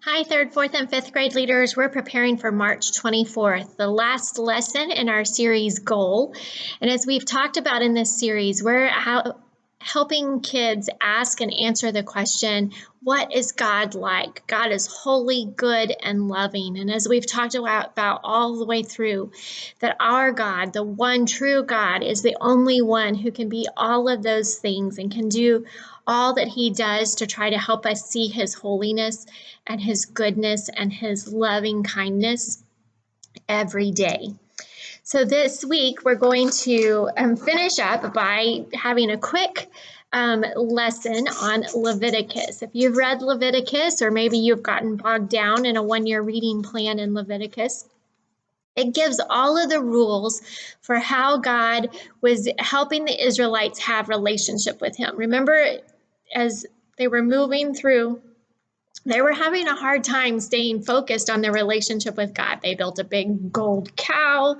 Hi, third, fourth, and fifth grade leaders. We're preparing for March 24th, the last lesson in our series Goal. And as we've talked about in this series, we're helping kids ask and answer the question, what is God like? God is holy, good, and loving. And as we've talked about all the way through, that our God, the one true God, is the only one who can be all of those things and can do all that he does to try to help us see his holiness and his goodness and his loving kindness every day. So this week we're going to finish up by having a quick lesson on Leviticus. If you've read Leviticus, or maybe you've gotten bogged down in a one-year reading plan in Leviticus, it gives all of the rules for how God was helping the Israelites have relationship with him. Remember, as they were moving through, they were having a hard time staying focused on their relationship with God. They built a big gold cow.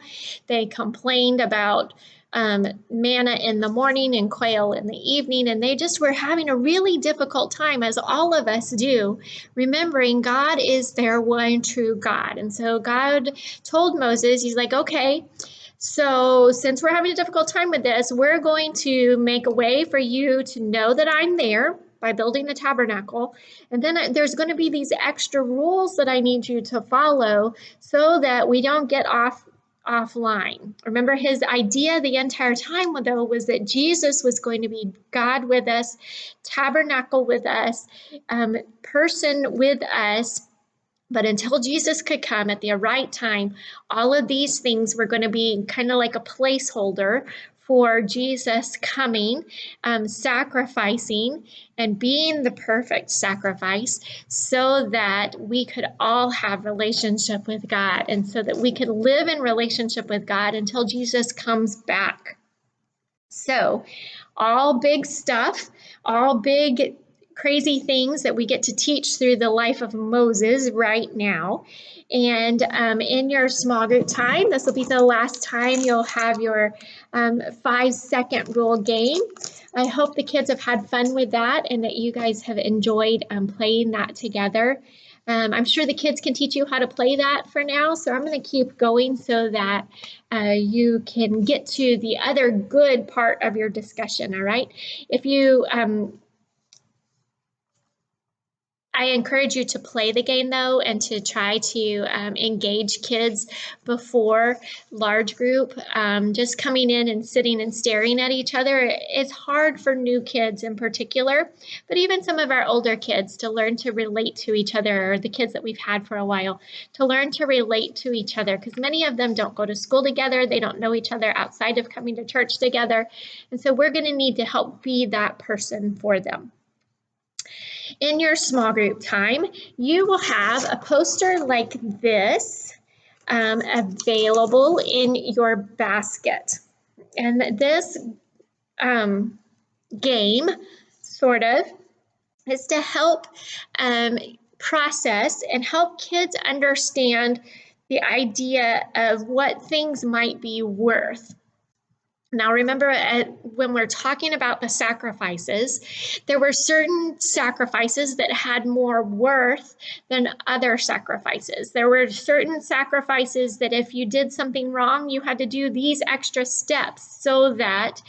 They complained about manna in the morning and quail in the evening, and they just were having a really difficult time, as all of us do, remembering God is their one true God. And so God told Moses, he's like, okay, so since we're having a difficult time with this, we're going to make a way for you to know that I'm there by building the tabernacle. And then there's going to be these extra rules that I need you to follow so that we don't get offline. Remember, his idea the entire time, though, was that Jesus was going to be God with us, tabernacle with us, person with us. But until Jesus could come at the right time, all of these things were going to be kind of like a placeholder for Jesus coming, sacrificing, and being the perfect sacrifice so that we could all have relationship with God and so that we could live in relationship with God until Jesus comes back. So, all big stuff, all big crazy things that we get to teach through the life of Moses right now. And in your small group time, this will be the last time you'll have your 5-second rule game. I hope the kids have had fun with that and that you guys have enjoyed playing that together. I'm sure the kids can teach you how to play that for now, so I'm going to keep going so that you can get to the other good part of your discussion, all right? If you I encourage you to play the game, though, and to try to engage kids before large group. Just coming in and sitting and staring at each other is hard for new kids in particular, but even some of our older kids to learn to relate to each other, or the kids that we've had for a while, to learn to relate to each other, because many of them don't go to school together. They don't know each other outside of coming to church together. And so we're going to need to help be that person for them. In your small group time, you will have a poster like this available in your basket. And this game, sort of, is to help process and help kids understand the idea of what things might be worth. Now, remember, when we're talking about the sacrifices, there were certain sacrifices that had more worth than other sacrifices. There were certain sacrifices that if you did something wrong, you had to do these extra steps so that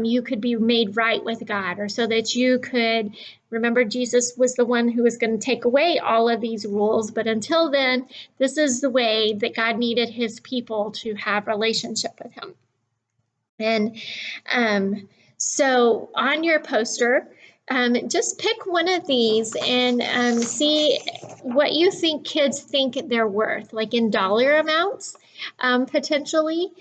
you could be made right with God, or so that you could, remember, Jesus was the one who was going to take away all of these rules. But until then, this is the way that God needed his people to have relationship with him. And so on your poster, just pick one of these and see what you think kids think they're worth, like in dollar amounts, potentially,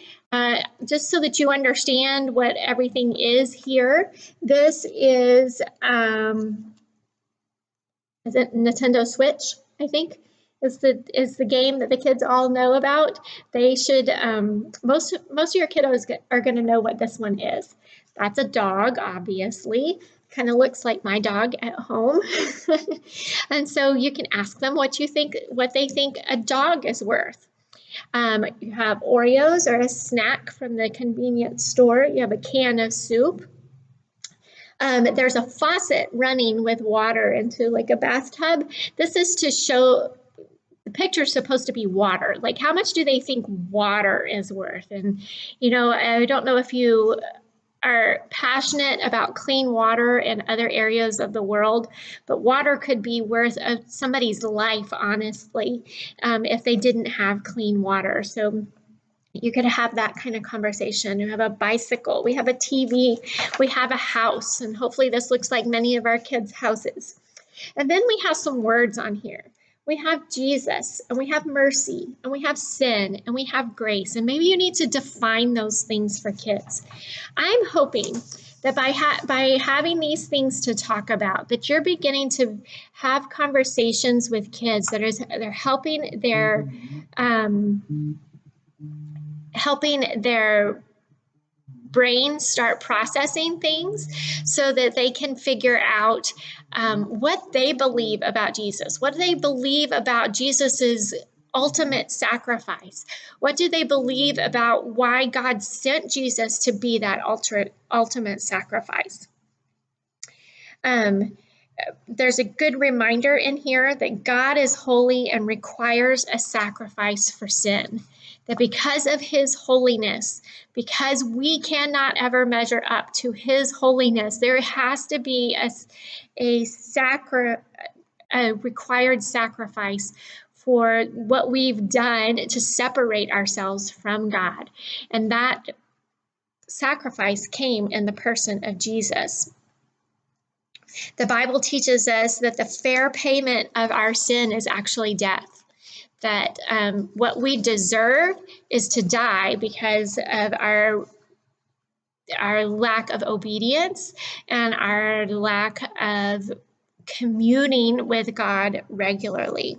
just so that you understand what everything is here. This is it Nintendo Switch, I think, is the game that the kids all know about. They should, most of your kiddos are going to know what this one is. That's a dog, obviously. Kind of looks like my dog at home. And so you can ask them what they think a dog is worth. You have Oreos, or a snack from the convenience store. You have a can of soup. There's a faucet running with water into like a bathtub. This is to show the picture's supposed to be water. Like, how much do they think water is worth? And, I don't know if you are passionate about clean water in other areas of the world, but water could be worth somebody's life, honestly, if they didn't have clean water. So you could have that kind of conversation. You have a bicycle, we have a TV, we have a house, and hopefully this looks like many of our kids' houses. And then we have some words on here. We have Jesus, and we have mercy, and we have sin, and we have grace. And maybe you need to define those things for kids. I'm hoping that by having these things to talk about, that you're beginning to have conversations with kids they're helping their brain start processing things so that they can figure out what they believe about Jesus. What do they believe about Jesus's ultimate sacrifice? What do they believe about why God sent Jesus to be that ultimate sacrifice? There's a good reminder in here that God is holy and requires a sacrifice for sin. That because of his holiness, because we cannot ever measure up to his holiness, there has to be a required sacrifice for what we've done to separate ourselves from God. And that sacrifice came in the person of Jesus. The Bible teaches us that the fair payment of our sin is actually death. That what we deserve is to die because of our lack of obedience and our lack of communing with God regularly.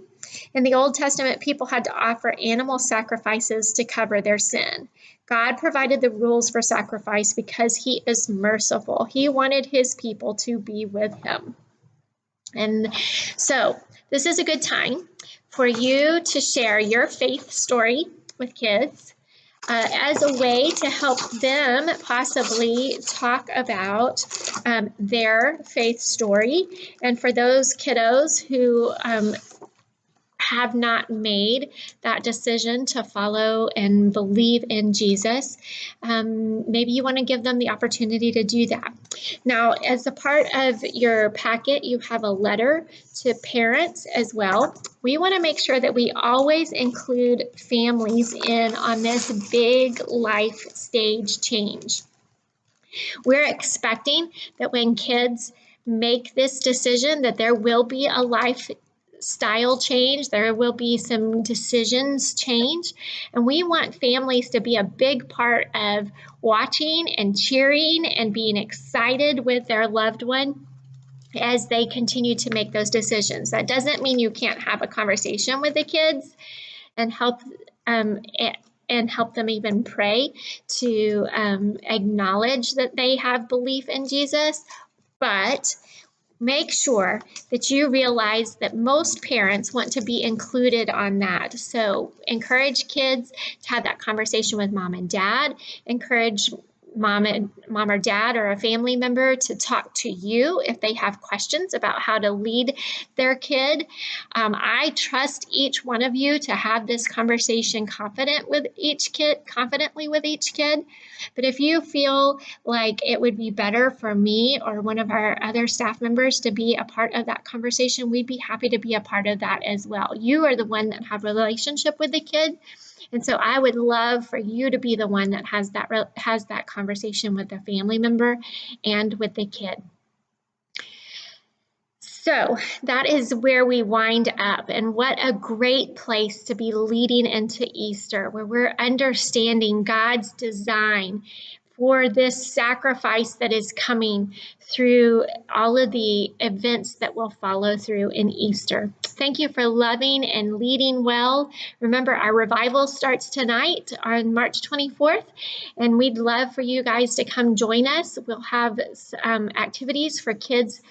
In the Old Testament, people had to offer animal sacrifices to cover their sin. God provided the rules for sacrifice because he is merciful. He wanted his people to be with him. And so this is a good time for you to share your faith story with kids as a way to help them possibly talk about their faith story. And for those kiddos who have not made that decision to follow and believe in Jesus, maybe you want to give them the opportunity to do that. Now, as a part of your packet, you have a letter to parents as well. We want to make sure that we always include families in on this big life stage change. We're expecting that when kids make this decision, that there will be a lifestyle change, there will be some decisions change, and we want families to be a big part of watching and cheering and being excited with their loved one as they continue to make those decisions. That doesn't mean you can't have a conversation with the kids and help them even pray to acknowledge that they have belief in Jesus, but make sure that you realize that most parents want to be included on that. So encourage kids to have that conversation with mom and dad. Encourage mom or dad or a family member to talk to you if they have questions about how to lead their kid. I trust each one of you to have this conversation confidently with each kid. But if you feel like it would be better for me or one of our other staff members to be a part of that conversation, we'd be happy to be a part of that as well. You are the one that have a relationship with the kid. And so I would love for you to be the one that has that conversation with the family member and with the kid. So that is where we wind up, and what a great place to be leading into Easter, where we're understanding God's design for this sacrifice that is coming through all of the events that will follow through in Easter. Thank you for loving and leading well. Remember, our revival starts tonight on March 24th, and we'd love for you guys to come join us. We'll have activities for kids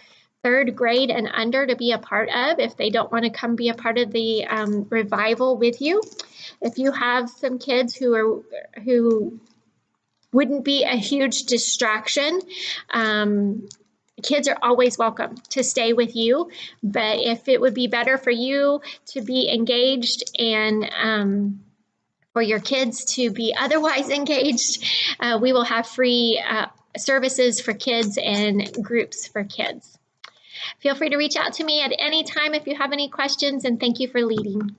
3rd grade and under to be a part of if they don't want to come be a part of the revival with you. If you have some kids who wouldn't be a huge distraction, kids are always welcome to stay with you, but if it would be better for you to be engaged and for your kids to be otherwise engaged, we will have free services for kids and groups for kids. Feel free to reach out to me at any time if you have any questions, and thank you for leading.